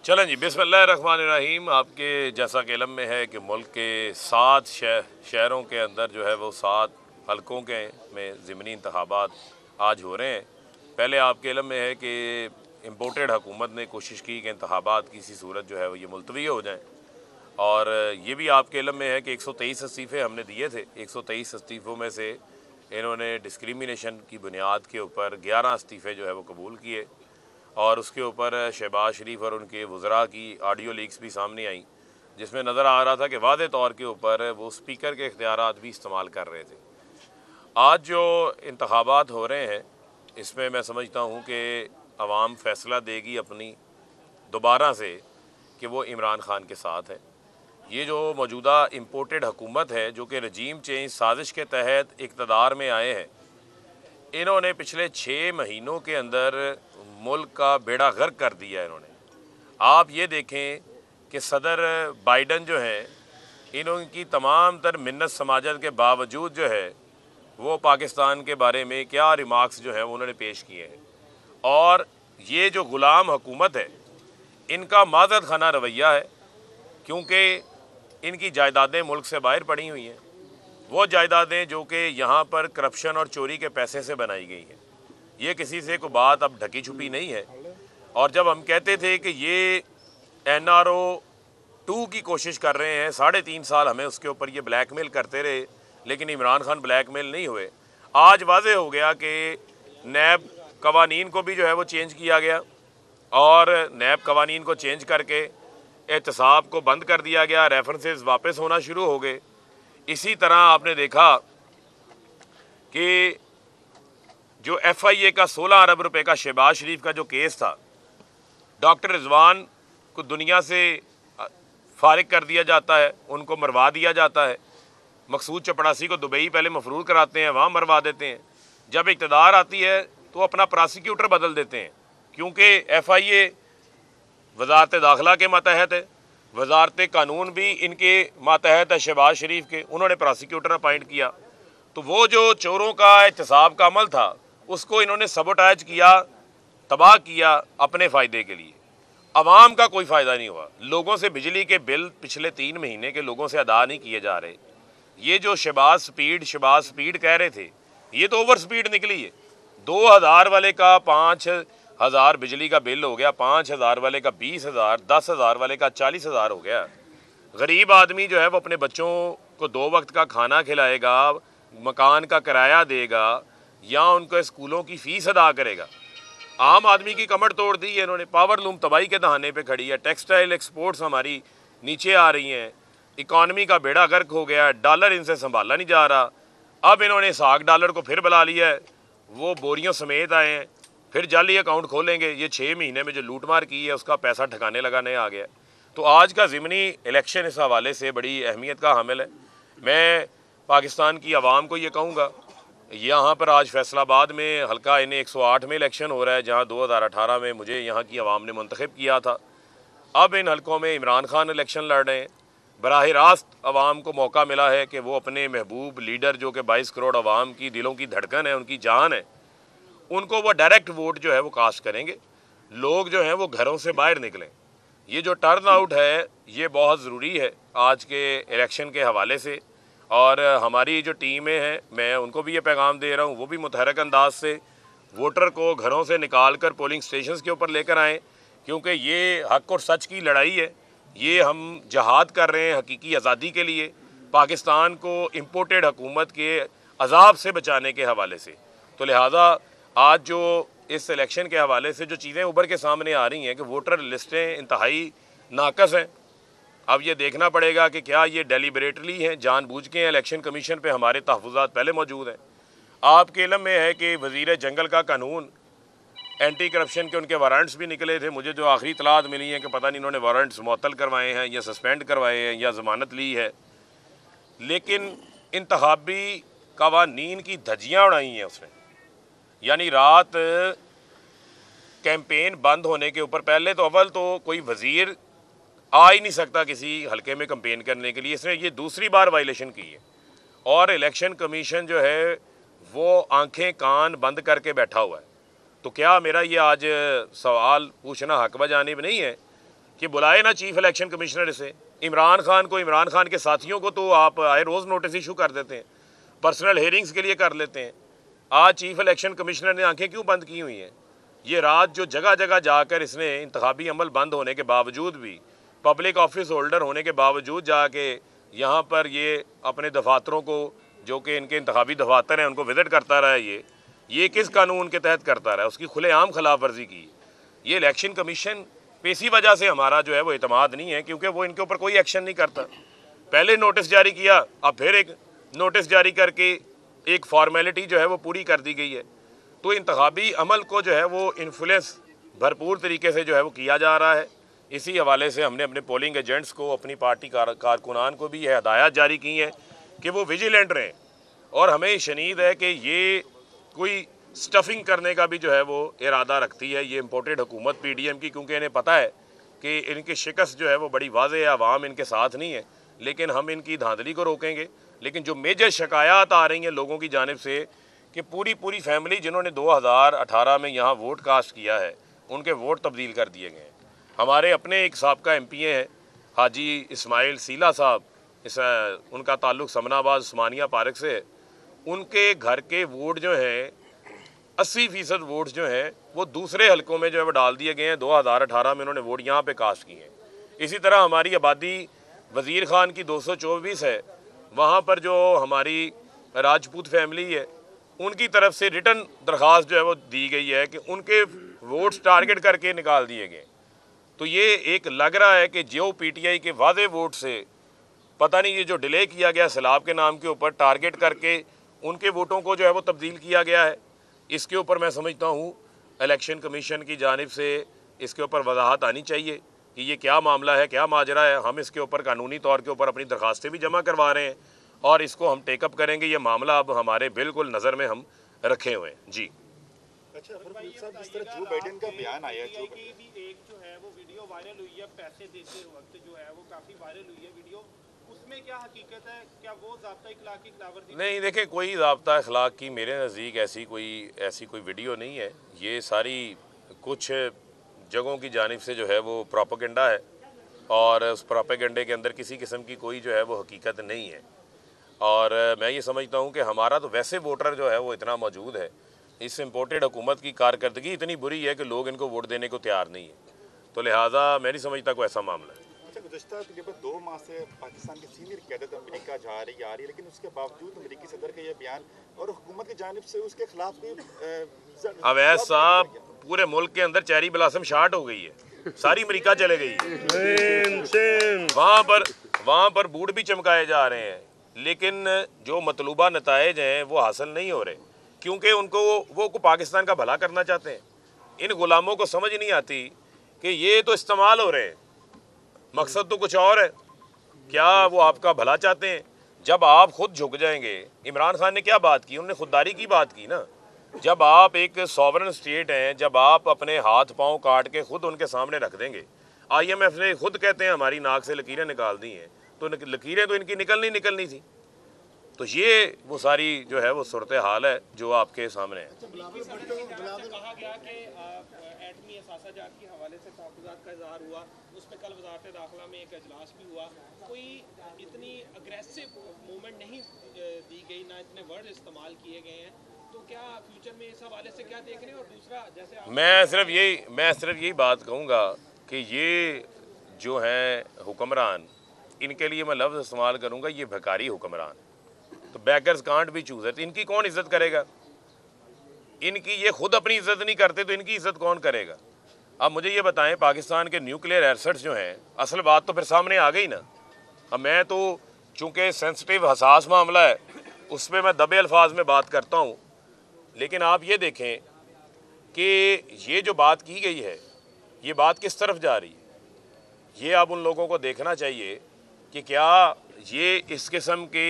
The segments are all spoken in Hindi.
चलें जी, बिस्मिल्लाहिर्रहमानिर्रहीम। आपके जैसा कि इल्म में है कि मुल्क के 7 शहरों के अंदर जो है वो 7 हलकों के में ज़िमनी इंतखाबात आज हो रहे हैं। पहले आपके इल्म में है कि इम्पोर्टेड हुकूमत ने कोशिश की कि इंतखाबात किसी सूरत जो है वो ये मुलतवी हो जाएँ, और ये भी आपके इल्म में है कि 123 इस्तीफ़े हमने दिए थे। 123 इस्तीफ़ों में से इन्होंने डिस्क्रिमिनेशन की बुनियाद के ऊपर 11 इस्तीफ़े जो है वो कबूल किए, और उसके ऊपर शहबाज शरीफ और उनके वज़रा की ऑडियो लीक्स भी सामने आई, जिसमें नज़र आ रहा था कि वाज़े तौर के ऊपर वो स्पीकर के इख्तियारात भी इस्तेमाल कर रहे थे। आज जो इंतखाबात हो रहे हैं इसमें मैं समझता हूँ कि अवाम फ़ैसला देगी अपनी दोबारा से कि वो इमरान ख़ान के साथ है। ये जो मौजूदा इम्पोर्टेड हुकूमत है जो कि रजीम चेंज साजिश के तहत इक़्तिदार में आए हैं, इन्होंने पिछले 6 महीनों के अंदर मुल्क का बेड़ा गर्क कर दिया है इन्होंने। आप ये देखें कि सदर बाइडन जो हैं, इनकी तमाम तर मिन्नत समाजत के बावजूद जो है वो पाकिस्तान के बारे में क्या रिमार्क्स जो हैं उन्होंने पेश किए हैं। और ये जो ग़ुलाम हुकूमत है इनका माज़रत खाना रवैया है, क्योंकि इनकी जायदादें मुल्क से बाहर पड़ी हुई हैं। वो जायदादें जो कि यहाँ पर करप्शन और चोरी के पैसे से बनाई गई हैं। ये किसी से कोई बात अब ढकी छुपी नहीं है। और जब हम कहते थे कि ये NRO 2 की कोशिश कर रहे हैं, 3.5 साल हमें उसके ऊपर ये ब्लैकमेल करते रहे, लेकिन इमरान खान ब्लैकमेल नहीं हुए। आज वाज़े हो गया कि नैब कवानीन को भी जो है वो चेंज किया गया, और नैब कवानीन को चेंज करके एहतसाब को बंद कर दिया गया, रेफरेंसेस वापस होना शुरू हो गए। इसी तरह आपने देखा कि जो FIA का 16 अरब रुपए का शहबाज शरीफ का जो केस था, डॉक्टर रिजवान को दुनिया से फारिग कर दिया जाता है, उनको मरवा दिया जाता है। मकसूद चपड़ासी को दुबई पहले मफरूर कराते हैं, वहाँ मरवा देते हैं। जब इक़्तिदार आती है तो अपना प्रोसिक्यूटर बदल देते हैं, क्योंकि FIA वजारत दाखिला के मातहत है, वजारत कानून भी इनके मातहत है शहबाज शरीफ के। उन्होंने प्रोसिक्यूटर अपॉइंट किया, तो वो जो चोरों का एहतसाब का अमल था उसको इन्होंने सबोटाइज किया, तबाह किया अपने फ़ायदे के लिए। आवाम का कोई फ़ायदा नहीं हुआ। लोगों से बिजली के बिल पिछले 3 महीने के लोगों से अदा नहीं किए जा रहे। ये जो शहबाज स्पीड कह रहे थे, ये तो ओवर स्पीड निकली है। 2000 वाले का 5000 बिजली का बिल हो गया, 5000 वाले का 20,000, 10,000 वाले का 40,000 हो गया। गरीब आदमी जो है वो अपने बच्चों को 2 वक्त का खाना खिलाएगा, मकान का किराया देगा, या उनको स्कूलों की फ़ीस अदा करेगा। आम आदमी की कमर तोड़ दी है इन्होंने। पावर लूम तबाही के दहाने पे खड़ी है। टेक्सटाइल एक्सपोर्ट्स हमारी नीचे आ रही हैं। इकॉनमी का बेड़ा गर्क हो गया है। डॉलर इनसे संभाला नहीं जा रहा। अब इन्होंने $100 को फिर बुला लिया है, वो बोरियों समेत आए हैं, फिर जाली अकाउंट खोलेंगे। ये 6 महीने में जो लूटमार की है उसका पैसा ठिकाने लगाने आ गया। तो आज का ज़िमनी इलेक्शन इस हवाले से बड़ी अहमियत का हामिल है। मैं पाकिस्तान की आवाम को ये कहूँगा, यहाँ पर आज फैसलाबाद में हल्का इन्हें 108 में इलेक्शन हो रहा है, जहाँ 2018 में मुझे यहाँ की आवाम ने मुंतखब किया था। अब इन हलकों में इमरान खान इलेक्शन लड़ रहे हैं। बराह रास्त आवाम को मौका मिला है कि वो अपने महबूब लीडर जो कि 22 करोड़ आवाम की दिलों की धड़कन है, उनकी जान है, उनको वो डायरेक्ट वोट जो है वो कास्ट करेंगे। लोग जो हैं वो घरों से बाहर निकलें। ये जो टर्न आउट है ये बहुत ज़रूरी है आज के इलेक्शन के हवाले से। और हमारी जो टीमें हैं, मैं उनको भी ये पैगाम दे रहा हूँ, वो भी मुतहरक अंदाज से वोटर को घरों से निकाल कर पोलिंग स्टेशंस के ऊपर लेकर आएँ, क्योंकि ये हक और सच की लड़ाई है। ये हम जहाद कर रहे हैं हकीकी आज़ादी के लिए, पाकिस्तान को इम्पोर्टेड हुकूमत के अजाब से बचाने के हवाले से। तो लिहाजा आज जो इस इलेक्शन के हवाले से जो चीज़ें उभर के सामने आ रही हैं कि वोटर लिस्टें इंतहाई नाकस हैं। अब ये देखना पड़ेगा कि क्या ये डेलिबरेटली हैं, जानबूझ के हैं। इलेक्शन कमीशन पे हमारे तहफ़्फ़ुज़ात पहले मौजूद हैं। आपके इल्म में है कि वज़ीर जंगल का कानून, एंटी करप्शन के उनके वारंट्स भी निकले थे। मुझे जो आखिरी इतलात मिली हैं कि पता नहीं इन्होंने वारंट्स मुअत्तल करवाए हैं या सस्पेंड करवाए हैं या ज़मानत ली है, लेकिन इंतखाबी कवानीन की धज्जियाँ उड़ाई हैं उसने। यानी रात कैंपेन बंद होने के ऊपर, पहले तो अव्वल तो कोई वज़ीर आ ही नहीं सकता किसी हलके में कैंपेन करने के लिए, इसने ये दूसरी बार वायलेशन की है। और इलेक्शन कमीशन जो है वो आंखें कान बंद करके बैठा हुआ है। तो क्या मेरा ये आज सवाल पूछना हक बजानिब नहीं है कि बुलाए ना चीफ इलेक्शन कमिश्नर से। इमरान खान को, इमरान खान के साथियों को तो आप आए रोज़ नोटिस इशू कर देते हैं, पर्सनल हेयरिंग्स के लिए कर लेते हैं। आज चीफ इलेक्शन कमिश्नर ने आंखें क्यों बंद की हुई हैं? ये रात जो जगह जगह जाकर इसने इंतखाबी अमल बंद होने के बावजूद भी, पब्लिक ऑफिस होल्डर होने के बावजूद जाके यहाँ पर ये अपने दफातरों को, जो कि इनके इंतखाबी दफातर हैं, उनको विजिट करता रहा है। ये किस कानून के तहत करता रहा है? उसकी खुलेआम खिलाफ वर्जी की। ये इलेक्शन कमीशन पे इसी वजह से हमारा जो है वो एतमाद नहीं है, क्योंकि वो इनके ऊपर कोई एक्शन नहीं करता। पहले नोटिस जारी किया, अब फिर एक नोटिस जारी करके एक फॉर्मेलिटी जो है वो पूरी कर दी गई है। तो इंतखाबी अमल को जो है वो इन्फ्लुएंस भरपूर तरीके से जो है वो किया जा रहा है। इसी हवाले से हमने अपने पोलिंग एजेंट्स को, अपनी पार्टी कारकुनान को भी ये हदायत जारी की हैं कि वो विजिलेंट रहें। और हमें शनीद है कि ये कोई स्टफिंग करने का भी जो है वो इरादा रखती है ये इम्पोर्टेड हुकूमत PDM की, क्योंकि इन्हें पता है कि इनकी शिकस्त जो है वो बड़ी वाज़ेह है, आवाम इनके साथ नहीं है। लेकिन हम इनकी धांधली को रोकेंगे। लेकिन जो मेजर शिकायत आ रही हैं लोगों की जानिब से कि पूरी फैमिली जिन्होंने 2018 में यहाँ वोट कास्ट किया है, उनके वोट तब्दील कर दिए गए हैं। हमारे अपने एक साबका MP हैं हाजी इस्माइल सीला साहब, उनका ताल्लुक़ समनाबाद उस्मानिया पार्क से है। उनके घर के वोट जो हैं 80% वोट्स जो हैं वो दूसरे हलकों में जो है वो डाल दिए गए हैं। 2018 में उन्होंने वोट यहाँ पे कास्ट किए हैं। इसी तरह हमारी आबादी वज़ीर ख़ान की 224 है, वहाँ पर जो हमारी राजपूत फैमिली है उनकी तरफ से रिटर्न दरख्वास्त जो है वो दी गई है कि उनके वोट्स टारगेट करके निकाल दिए गए। तो ये एक लग रहा है कि जो PTI के वादे वोट से पता नहीं ये जो डिले किया गया सैलाब के नाम के ऊपर टारगेट करके उनके वोटों को जो है वो तब्दील किया गया है। इसके ऊपर मैं समझता हूँ इलेक्शन कमीशन की जानिब से इसके ऊपर वजाहत आनी चाहिए कि ये क्या मामला है, क्या माजरा है। हम इसके ऊपर कानूनी तौर के ऊपर अपनी दरख्वास्तें भी जमा करवा रहे हैं और इसको हम टेकअप करेंगे। ये मामला अब हमारे बिल्कुल नज़र में हम रखे हुए हैं। जी अच्छा साहब, जिस तरह जो बाइडेन का बयान आया है, एक जो है वो वीडियो वायरल हुई है, पैसे देते वक्त जो है वो काफ़ी वायरल हुई है वीडियो, उसमें क्या हकीकत है? क्या वो ज़ाब्ता इखलाक की खिलाफवर्जी? नहीं, देखिए कोई ज़ाब्ता इखलाक की मेरे नज़दीक ऐसी कोई वीडियो नहीं है। ये सारी कुछ जगहों की जानिब से जो है वो प्रोपेगेंडा है और उस प्रोपेगेंडे के अंदर किसी किस्म की कोई जो है वो हकीकत नहीं है। और मैं ये समझता हूँ कि हमारा तो वैसे वोटर जो है वो इतना मौजूद है, इस इम्पोर्टेड हुकूमत की कारकर्दगी इतनी बुरी है कि लोग इनको वोट देने को तैयार नहीं है। तो लिहाजा मैं नहीं समझता कोई ऐसा मामला है। अच्छा, गुज़श्ता तकरीबन 2 माह से पाकिस्तान की सीनियर क़यादत अमेरिका जा रही आ रही है, लेकिन उसके बावजूद अमेरिकी सदर का यह बयान और हुकूमत की जानिब से उसके खिलाफ भी अवैध साहब पूरे मुल्क के अंदर चेरी ब्लॉसम शार्ट हो गई है, सारी अमेरिका चले गई है। वहाँ पर बूट भी चमकाए जा रहे हैं, लेकिन जो मतलूबा नताइज हैं वो हासिल नहीं हो रहे, क्योंकि वो पाकिस्तान का भला करना चाहते हैं। इन गुलामों को समझ नहीं आती कि ये तो इस्तेमाल हो रहे हैं, मकसद तो कुछ और है। क्या वो आपका भला चाहते हैं? जब आप खुद झुक जाएंगे, इमरान खान ने क्या बात की, उन्होंने खुददारी की बात की ना। जब आप एक सॉवरन स्टेट हैं, जब आप अपने हाथ पांव काट के खुद उनके सामने रख देंगे, IMF ने खुद कहते हैं हमारी नाक से लकीरें निकाल दी हैं, तो लकीरें तो इनकी निकलनी थी। तो ये वो सारी जो है वो सूरत हाल है जो आपके सामने है। कहा गया कि एटमी असासाजात के हवाले से तहफ़्फ़ुज़ात का इज़हार हुआ, उसमें कल वज़ारत दाखिला में एक इजलास भी हुआ, कोई इतनी अग्रेसिव मूवमेंट नहीं दी गई, ना इतने वर्ड इस्तेमाल किए गए हैं। तो क्या फ्यूचर में इस हवाले से क्या देख रहे हैं? और दूसरा, जैसे मैं सिर्फ यही बात कहूँगा कि ये जो हैं हुक्मरान, इनके लिए मैं लफ्ज़ इस्तेमाल करूँगा, ये भिखारी हुक्मरान। तो बैकर्स कांट भी चूज है, तो इनकी कौन इज्जत करेगा? इनकी ये खुद अपनी इज्जत नहीं करते तो इनकी इज्जत कौन करेगा? अब मुझे ये बताएं, पाकिस्तान के न्यूक्लियर एसेट्स जो हैं, असल बात तो फिर सामने आ गई ना। अब मैं तो चूँकि सेंसिटिव हसास मामला है उस पर मैं दबे अल्फाज में बात करता हूँ, लेकिन आप ये देखें कि ये जो बात की गई है ये बात किस तरफ जा रही है। ये अब उन लोगों को देखना चाहिए कि क्या ये इस किस्म के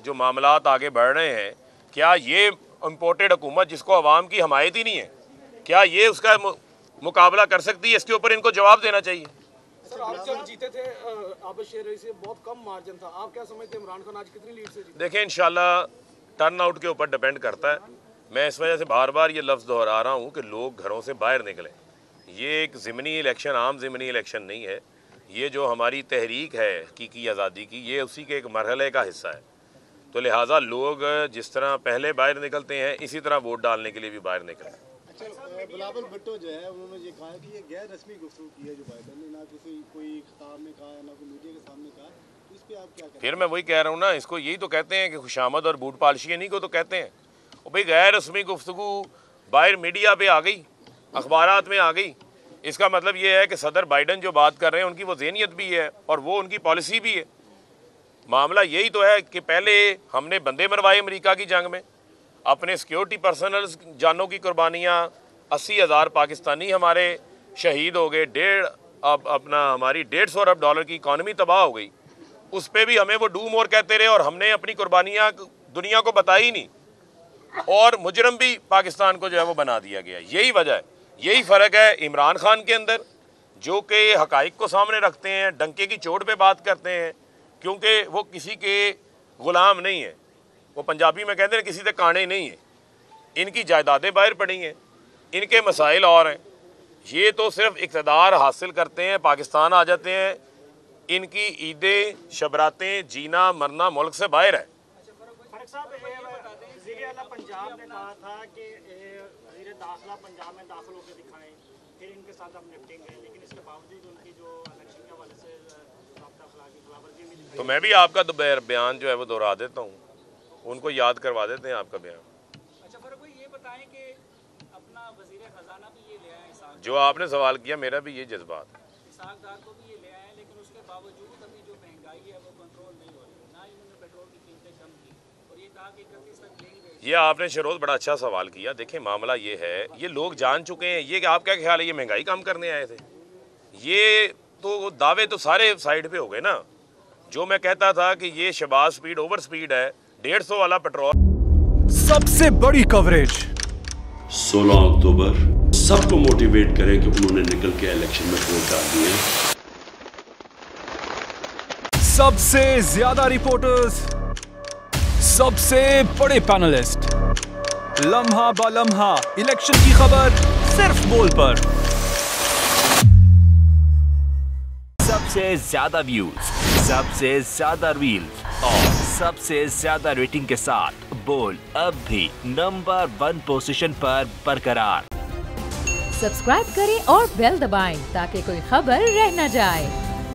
जो मामलात आगे बढ़ रहे हैं, क्या ये इम्पोर्टेड हुकूमत जिसको अवाम की हमायत ही नहीं है, क्या ये उसका मुकाबला कर सकती है? इसके ऊपर इनको जवाब देना चाहिए। सर, आप जब जीते थे आबद शेर से बहुत कम मार्जिन था, आप क्या समझते हैं इमरान खान आज कितनी लीड से जीते? देखें, इंशाल्लाह टर्न आउट के ऊपर डिपेंड करता है। मैं इस वजह से बार बार ये लफ्ज़ दोहरा रहा हूँ कि लोग घरों से बाहर निकलें। ये एक ज़िमनी इलेक्शन आम ज़िमनी इलेक्शन नहीं है। ये जो हमारी तहरीक है हकीकी आज़ादी की, ये उसी के एक मरहले का हिस्सा है। तो लिहाजा लोग जिस तरह पहले बाहर निकलते हैं, इसी तरह वोट डालने के लिए भी बाहर निकलें। अच्छा, बिलावल भुट्टो जो है उन्होंने ये कहा कि ये गैर रस्मी गुफ्तगू की है जो बाइडेन ने, ना किसी कोई खिताब में कहा है ना कोई मीडिया के सामने कहा। इस पे आप क्या कहते हैं? फिर मैं वही कह रहा हूँ ना, इसको यही तो कहते हैं कि खुशामद और बूट पालिशी नहीं को तो कहते हैं। और भाई गैर रस्मी गुफ्तगू बाहर मीडिया पे आ गई, अखबारात में आ गई, इसका मतलब ये है कि सदर बाइडेन जो बात कर रहे हैं उनकी वो ज़हनियत भी है और वो उनकी पॉलिसी भी है। मामला यही तो है कि पहले हमने बंदे मरवाए अमेरिका की जंग में, अपने सिक्योरिटी पर्सनल जानों की कुर्बानियाँ, 80,000 पाकिस्तानी हमारे शहीद हो गए, हमारी 150 अरब डॉलर की इकॉनमी तबाह हो गई। उस पर भी हमें वो डू मोर कहते रहे और हमने अपनी कुर्बानियाँ दुनिया को बताई ही नहीं, और मुजरम भी पाकिस्तान को जो है वो बना दिया गया। यही वजह है, यही फ़र्क है इमरान खान के अंदर, जो कि हकाइक को सामने रखते हैं, डंके की चोट पे बात करते हैं, क्योंकि वो किसी के ग़ुलाम नहीं है। वो पंजाबी में कहते हैं किसी से काने नहीं है। इनकी जायदादें बाहर पड़ी हैं, इनके मसाइल और हैं। ये तो सिर्फ इक़्तिदार हासिल करते हैं, पाकिस्तान आ जाते हैं, इनकी ईदें शबरातें जीना मरना मुल्क से बाहर है। पंजाब ने कहा था कि वज़ीर दाखिला पंजाब में दाखिल होकर दिखाएं, फिर इनके साथ हम निपटेंगे, लेकिन इसके बावजूद उनकी जो इलेक्शन के हवाले से खिलाफवर्जी मिली। तो मैं भी आपका बयान जो है वो दोहरा देता हूँ, उनको याद करवा देते हैं आपका बयान। अच्छा फर्क भाई, ये बताएं कि अपना वज़ीर ख़जाना भी ये ले आए, जो आपने सवाल किया मेरा भी ये जज्बात है। इसहाक डार को भी ये ले आए, लेकिन उसके बावजूद अभी जो महंगाई है वो कंट्रोल नहीं हो रही, ना इन्होंने पेट्रोल की कीमतें कम की, और ये कहा कि 31 तक लेंगे। ये आपने शरोज बड़ा अच्छा सवाल किया। देखिए मामला ये है, ये लोग जान चुके हैं। ये आप क्या ख्याल है ये महंगाई कम करने आए थे? ये तो दावे तो सारे साइड पे हो गए ना। जो मैं कहता था कि ये शहबाज स्पीड ओवर स्पीड है, 150 वाला पेट्रोल। सबसे बड़ी कवरेज 16 अक्टूबर सबको मोटिवेट करें कि उन्होंने निकल के इलेक्शन में वोट डाल दिए। सबसे ज्यादा रिपोर्टर्स, सबसे बड़े पैनलिस्ट, लम्हा बा लम्हा इलेक्शन की खबर सिर्फ बोल पर। सबसे ज्यादा व्यूज, सबसे ज्यादा रील्स और सबसे ज्यादा रेटिंग के साथ बोल अब भी नंबर 1 पोजीशन पर बरकरार। सब्सक्राइब करें और बेल दबाएं ताकि कोई खबर रह न जाए।